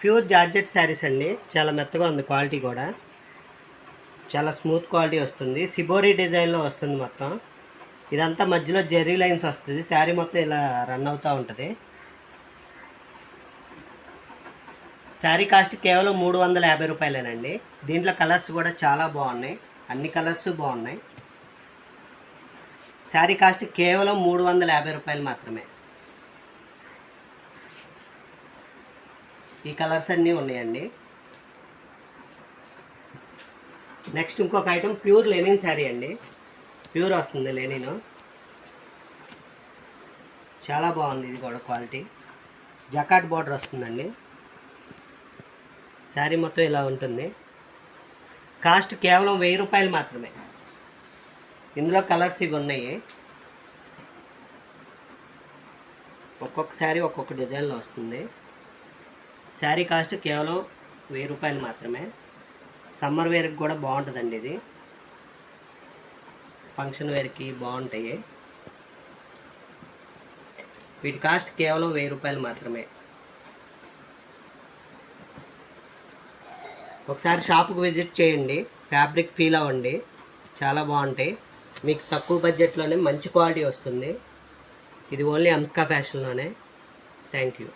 Pure georgette saris అండి. చాలా మెత్తగా ఉంది, క్వాలిటీ కూడా చాలా స్మూత్ క్వాలిటీ వస్తుంది. సిబోరీ డిజైన్లో వస్తుంది మొత్తం. ఇదంతా మధ్యలో జెర్రీ లైన్స్ వస్తుంది. శారీ మొత్తం ఇలా రన్ అవుతూ ఉంటుంది. శారీ కాస్ట్ కేవలం 350 రూపాయలేనండి. దీంట్లో కలర్స్ కూడా చాలా బాగున్నాయి, అన్ని కలర్స్ బాగున్నాయి. శారీ కాస్ట్ కేవలం 350 రూపాయలు మాత్రమే. ఈ కలర్స్ అన్నీ ఉన్నాయండి. నెక్స్ట్ ఇంకొక ఐటమ్ ప్యూర్ లెనిన్ శారీ అండి. ప్యూర్ వస్తుంది లెనిన్, చాలా బాగుంది. ఇది కూడా క్వాలిటీ జకాట్ బార్డర్ వస్తుందండి. శారీ మొత్తం ఇలా ఉంటుంది. కాస్ట్ కేవలం 1000 రూపాయలు మాత్రమే. ఇందులో కలర్స్ ఇవి ఉన్నాయి. ఒక్కొక్క శారీ ఒక్కొక్క డిజైన్లో వస్తుంది. శారీ కాస్ట్ కేవలం 1000 రూపాయలు మాత్రమే. సమ్మర్ వేర్కి కూడా బాగుంటుందండి. ఇది ఫంక్షన్ వేర్కి బాగుంటాయి. వీటి కాస్ట్ కేవలం 1000 రూపాయలు మాత్రమే. ఒకసారి షాప్కి విజిట్ చేయండి, ఫ్యాబ్రిక్ ఫీల్ అవ్వండి, చాలా బాగుంటాయి. మీకు తక్కువ బడ్జెట్లోనే మంచి క్వాలిటీ వస్తుంది. ఇది ఓన్లీ అంస్కా ఫ్యాషన్లోనే. Thank you.